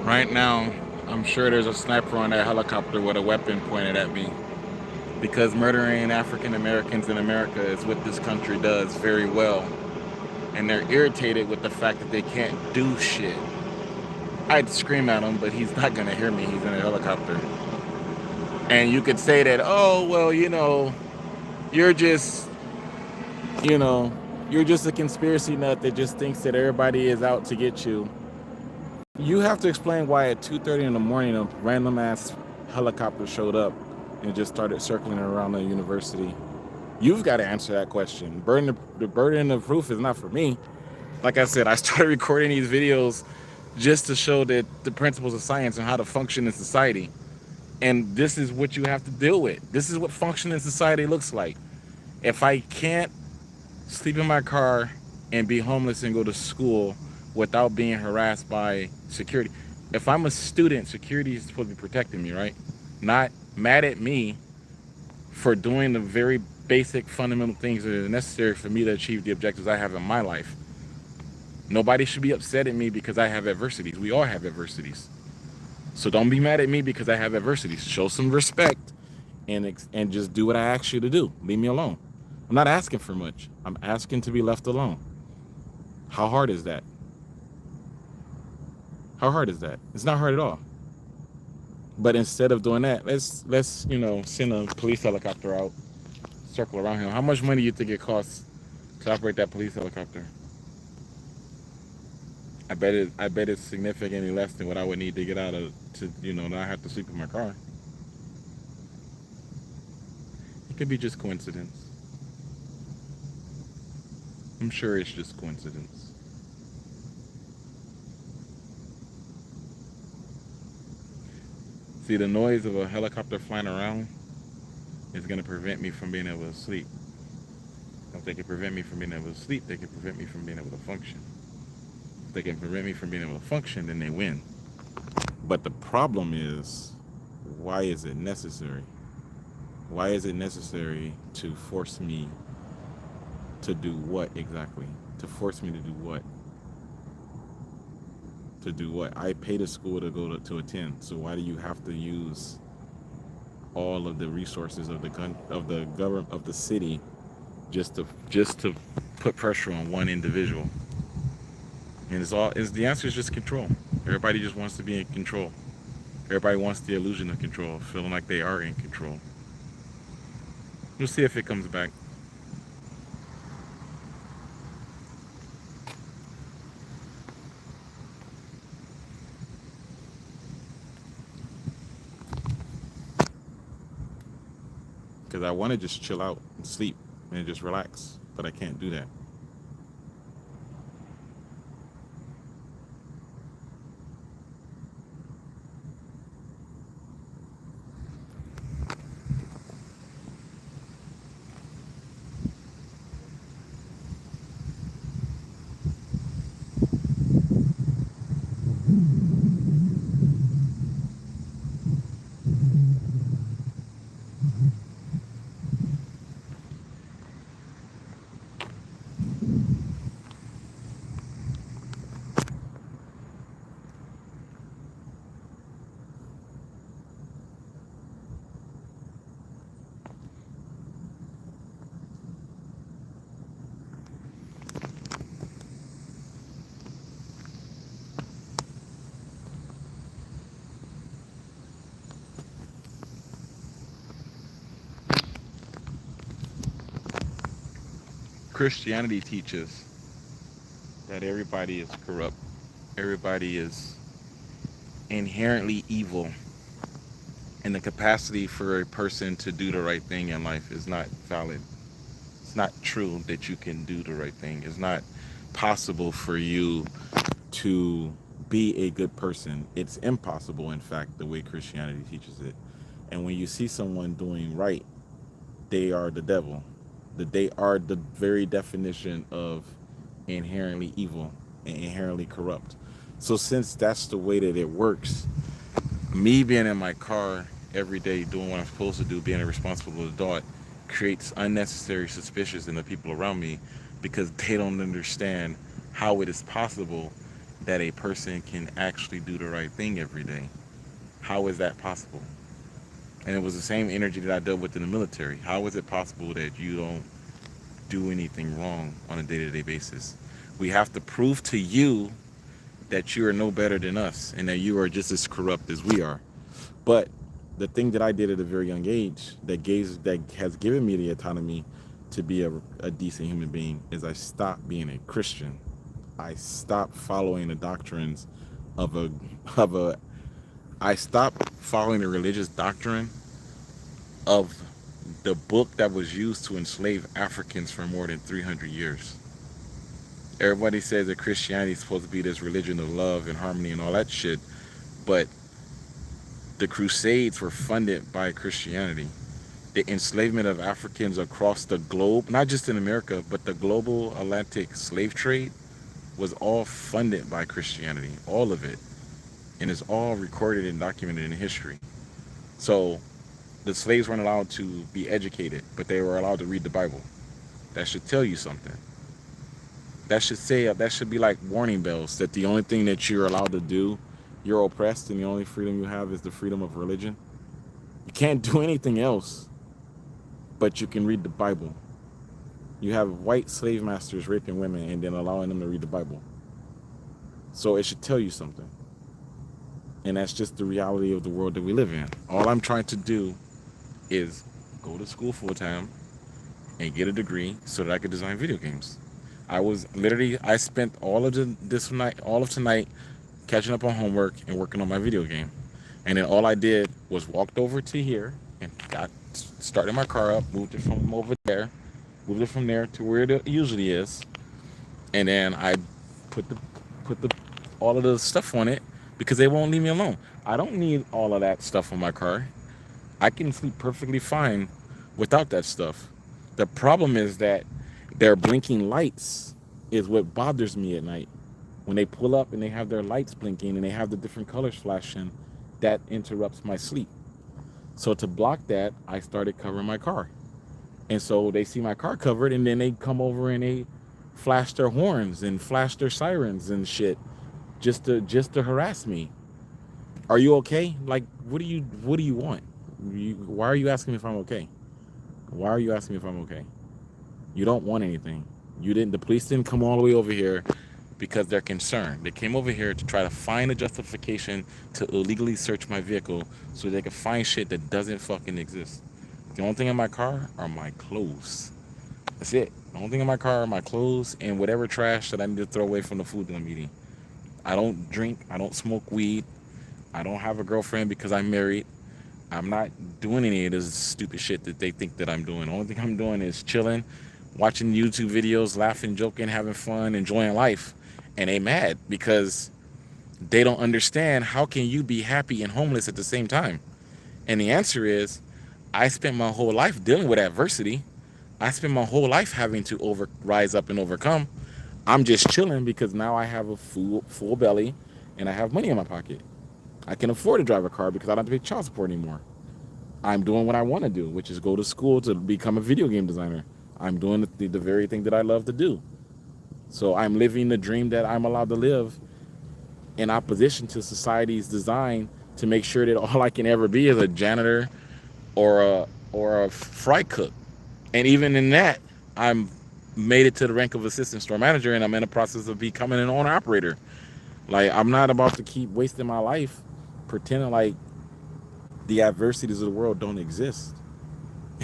Right now, I'm sure there's a sniper on that helicopter with a weapon pointed at me because murdering African Americans in America is what this country does very well. And they're irritated with the fact that they can't do shit. I'd scream at him, but he's not gonna hear me. He's in a helicopter. And you could say that, oh, well, you're just, you know, you're just a conspiracy nut that just thinks that everybody is out to get you. You have to explain why at 2:30 in the morning a random ass helicopter showed up and just started circling around the university. You've got to answer that question. The burden of proof is not for me. Like I said, I started recording these videos just to show that the principles of science and how to function in society. And this is what you have to deal with. This is what functioning society looks like. If I can't sleep in my car and be homeless and go to school without being harassed by security. If I'm a student, security is supposed to be protecting me, right? Not mad at me for doing the very basic fundamental things that are necessary for me to achieve the objectives I have in my life. Nobody should be upset at me because I have adversities. We all have adversities. So don't be mad at me because I have adversities. Show some respect and just do what I ask you to do. Leave me alone. I'm not asking for much. I'm asking to be left alone. How hard is that? How hard is that? It's not hard at all. But instead of doing that, let's send a police helicopter out, circle around him. How much money do you think it costs to operate that police helicopter? I bet it's significantly less than what I would need to get out of to not have to sleep in my car. It could be just coincidence. I'm sure it's just coincidence. See, the noise of a helicopter flying around is going to prevent me from being able to sleep. If they can prevent me from being able to sleep, they can prevent me from being able to function. If they can prevent me from being able to function, then they win. But the problem is, why is it necessary? Why is it necessary to force me to do what exactly? To force me to do what? To do what? I pay the school to go to attend. So why do you have to use all of the resources of the government of the city just to put pressure on one individual? And the answer is just control. Everybody just wants to be in control. Everybody wants the illusion of control, feeling like they are in control. We'll see if it comes back. Because I want to just chill out and sleep and just relax, but I can't do that. Christianity teaches that everybody is corrupt. Everybody is inherently evil. And the capacity for a person to do the right thing in life is not valid. It's not true that you can do the right thing. It's not possible for you to be a good person. It's impossible, in fact, the way Christianity teaches it. And when you see someone doing right, they are the devil. That they are the very definition of inherently evil and inherently corrupt. So since that's the way that it works, me being in my car every day doing what I'm supposed to do, being a responsible adult, creates unnecessary suspicions in the people around me because they don't understand how it is possible that a person can actually do the right thing every day. How is that possible? And it was the same energy that I dealt with in the military. How is it possible that you don't do anything wrong on a day-to-day basis? We have to prove to you that you are no better than us and that you are just as corrupt as we are. But the thing that I did at a very young age that has given me the autonomy to be a decent human being is I stopped being a Christian. I stopped following the doctrines of a I stopped following the religious doctrine of the book that was used to enslave Africans for more than 300 years. Everybody says that Christianity is supposed to be this religion of love and harmony and all that shit, but the Crusades were funded by Christianity. The enslavement of Africans across the globe, not just in America, but the global Atlantic slave trade was all funded by Christianity, all of it. And it's all recorded and documented in history. So the slaves weren't allowed to be educated, but they were allowed to read the Bible. That should tell you something. That should be like warning bells that the only thing that you're allowed to do, you're oppressed, and the only freedom you have is the freedom of religion. You can't do anything else, but you can read the Bible. You have white slave masters raping women and then allowing them to read the Bible. So it should tell you something. And that's just the reality of the world that we live in. All I'm trying to do is go to school full time and get a degree so that I could design video games. I spent all of tonight catching up on homework and working on my video game. And then all I did was walked over to here and started my car up, moved it from over there, moved it from there to where it usually is, and then I put the all of the stuff on it because they won't leave me alone. I don't need all of that stuff on my car. I can sleep perfectly fine without that stuff. The problem is that their blinking lights is what bothers me at night. When they pull up and they have their lights blinking and they have the different colors flashing, that interrupts my sleep. So to block that, I started covering my car. And so they see my car covered and then they come over and they flash their horns and flash their sirens and shit just to harass me. Are you okay? Like, what do you want? Why are you asking me if I'm okay? Why are you asking me if I'm okay? You don't want anything. The police didn't come all the way over here because they're concerned. They came over here to try to find a justification to illegally search my vehicle so they could find shit that doesn't fucking exist. The only thing in my car are my clothes. That's it. The only thing in my car are my clothes and whatever trash that I need to throw away from the food that I'm eating. I don't drink. I don't smoke weed. I don't have a girlfriend because I'm married. I'm not doing any of this stupid shit that they think that I'm doing. The only thing I'm doing is chilling, watching YouTube videos, laughing, joking, having fun, enjoying life. And they mad because they don't understand how can you be happy and homeless at the same time. And the answer is, I spent my whole life dealing with adversity. I spent my whole life having to rise up and overcome. I'm just chilling because now I have a full belly and I have money in my pocket. I can afford to drive a car because I don't have to pay child support anymore. I'm doing what I want to do, which is go to school to become a video game designer. I'm doing the very thing that I love to do. So I'm living the dream that I'm allowed to live in opposition to society's design to make sure that all I can ever be is a janitor or a fry cook. And even in that, I'm made it to the rank of assistant store manager and I'm in the process of becoming an owner operator. Like, I'm not about to keep wasting my life pretending like the adversities of the world don't exist.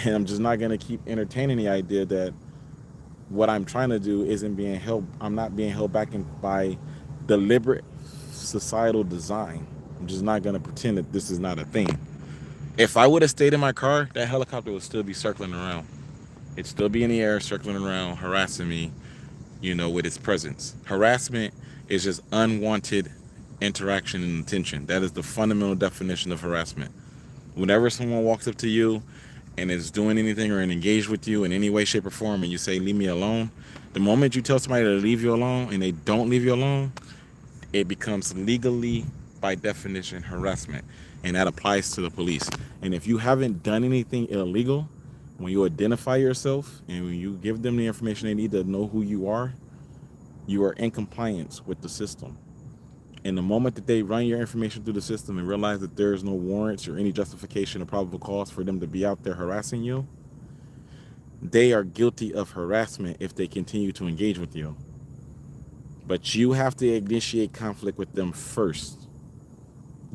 And I'm just not going to keep entertaining the idea that what I'm trying to do I'm not being held back by deliberate societal design. I'm just not going to pretend that this is not a thing. If I would have stayed in my car, that helicopter would still be circling around. It'd still be in the air, circling around, harassing me, with its presence. Harassment is just unwanted interaction and attention. That is the fundamental definition of harassment. Whenever someone walks up to you and is doing anything or engaged with you in any way, shape, or form, and you say, leave me alone, the moment you tell somebody to leave you alone and they don't leave you alone, it becomes legally, by definition, harassment. And that applies to the police. And if you haven't done anything illegal, when you identify yourself and when you give them the information they need to know who you are in compliance with the system. And the moment that they run your information through the system and realize that there is no warrants or any justification or probable cause for them to be out there harassing you, they are guilty of harassment if they continue to engage with you. But you have to initiate conflict with them first.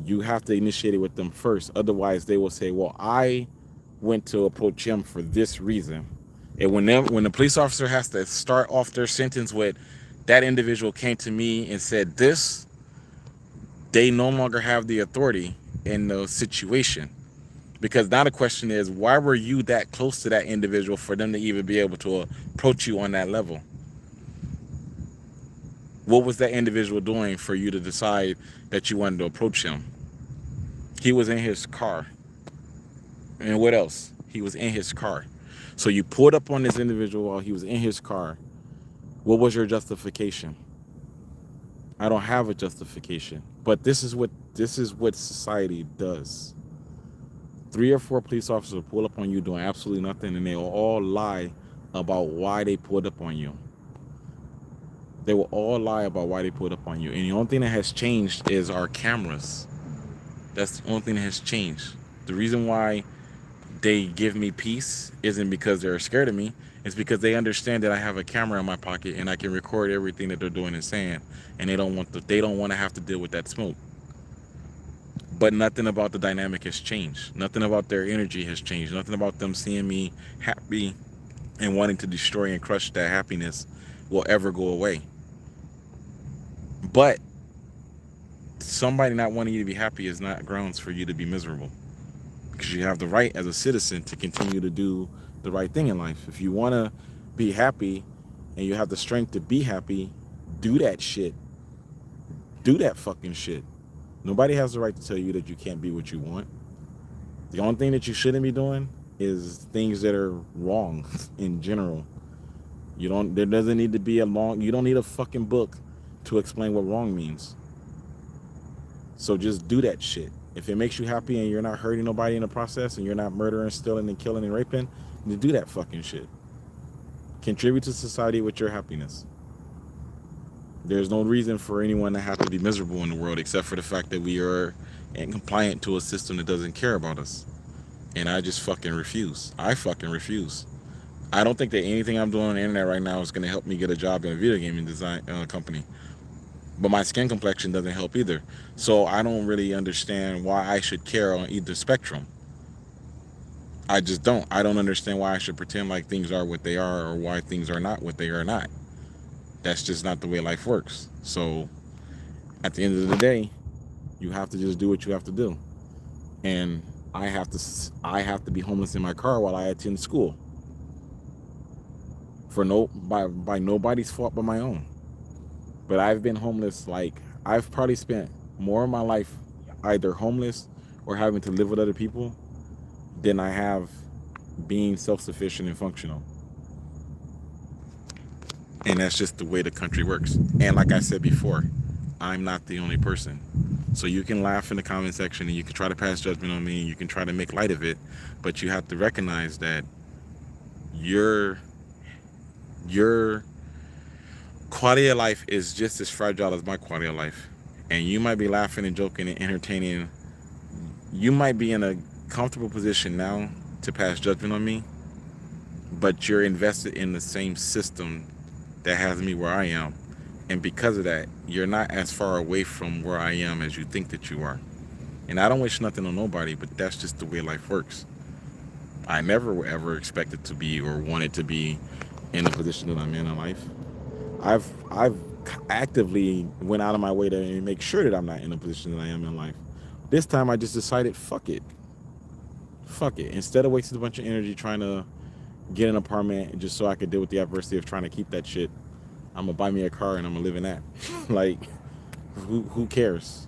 You have to initiate it with them first. Otherwise, they will say, well, I went to approach him for this reason. And when the police officer has to start off their sentence with, that individual came to me and said this, they no longer have the authority in the situation. Because now the question is, why were you that close to that individual for them to even be able to approach you on that level? What was that individual doing for you to decide that you wanted to approach him? He was in his car. And what else? He was in his car. So you pulled up on this individual while he was in his car. What was your justification? I don't have a justification. But this is what society does. 3 or 4 police officers will pull up on you doing absolutely nothing, and they will all lie about why they pulled up on you. They will all lie about why they pulled up on you. And the only thing that has changed is our cameras. That's the only thing that has changed. The reason why they give me peace isn't because they're scared of me. It's because they understand that I have a camera in my pocket and I can record everything that they're doing and saying, and they don't want to have to deal with that smoke. But nothing about the dynamic has changed. Nothing about their energy has changed. Nothing about them seeing me happy and wanting to destroy and crush that happiness will ever go away. But somebody not wanting you to be happy is not grounds for you to be miserable. Because you have the right as a citizen to continue to do the right thing in life. If you want to be happy and you have the strength to be happy, do that shit. Do that fucking shit. Nobody has the right to tell you that you can't be what you want. The only thing that you shouldn't be doing is things that are wrong in general. There doesn't need to be you don't need a fucking book to explain what wrong means. So just do that shit. If it makes you happy and you're not hurting nobody in the process and you're not murdering, stealing, and killing and raping, then do that fucking shit. Contribute to society with your happiness. There's no reason for anyone to have to be miserable in the world except for the fact that we are compliant to a system that doesn't care about us. And I just fucking refuse. I fucking refuse. I don't think that anything I'm doing on the internet right now is going to help me get a job in a video gaming design company. But my skin complexion doesn't help either. So I don't really understand why I should care on either spectrum. I just don't. I don't understand why I should pretend like things are what they are or why things are not what they are not. That's just not the way life works. So at the end of the day, you have to just do what you have to do. And I have to be homeless in my car while I attend school. By nobody's fault but my own. But I've been homeless, I've probably spent more of my life either homeless or having to live with other people than I have being self-sufficient and functional. And that's just the way the country works. And like I said before, I'm not the only person. So you can laugh in the comment section and you can try to pass judgment on me and you can try to make light of it, but you have to recognize that your quality of life is just as fragile as my quality of life. And you might be laughing and joking and entertaining. You might be in a comfortable position now to pass judgment on me, but you're invested in the same system that has me where I am. And because of that, you're not as far away from where I am as you think that you are. And I don't wish nothing on nobody, but that's just the way life works. I never ever expected to be or wanted to be in the position that I'm in life. I've actively went out of my way to make sure that I'm not in the position that I am in life. This time I just decided, fuck it. Instead of wasting a bunch of energy trying to get an apartment just so I could deal with the adversity of trying to keep that shit, I'm gonna buy me a car and I'm gonna live in that. Who cares?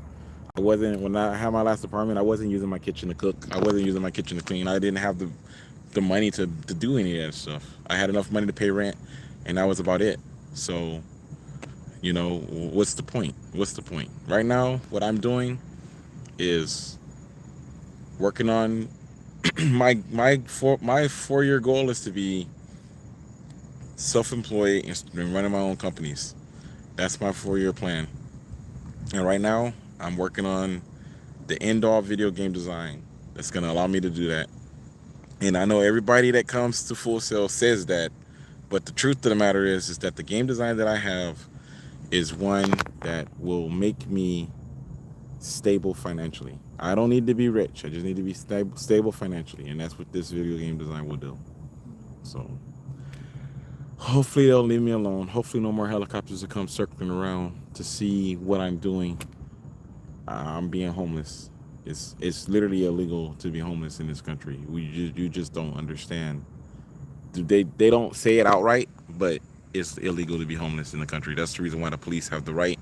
When I had my last apartment, I wasn't using my kitchen to cook. I wasn't using my kitchen to clean. I didn't have the money to do any of that stuff. I had enough money to pay rent, and that was about it. So, what's the point? Right now, what I'm doing is working on my 4-year goal is to be self-employed and running my own companies. That's my 4-year plan. And right now, I'm working on the end-all video game design that's going to allow me to do that. And I know everybody that comes to Full Sail says that, but the truth of the matter is that the game design that I have is one that will make me stable financially. I don't need to be rich. I just need to be stable financially, and that's what this video game design will do. So hopefully they'll leave me alone. Hopefully no more helicopters will come circling around to see what I'm doing. I'm being homeless. It's literally illegal to be homeless in this country. You just don't understand. They don't say it outright, but it's illegal to be homeless in the country. That's the reason why the police have the right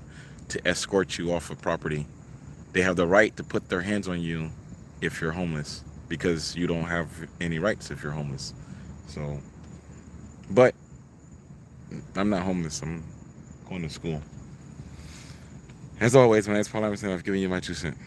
to escort you off of property. They have the right to put their hands on you if you're homeless, because you don't have any rights if you're homeless. So, but I'm not homeless. I'm going to school. As always, my name's Paul Emerson. I've given you my 2 cents.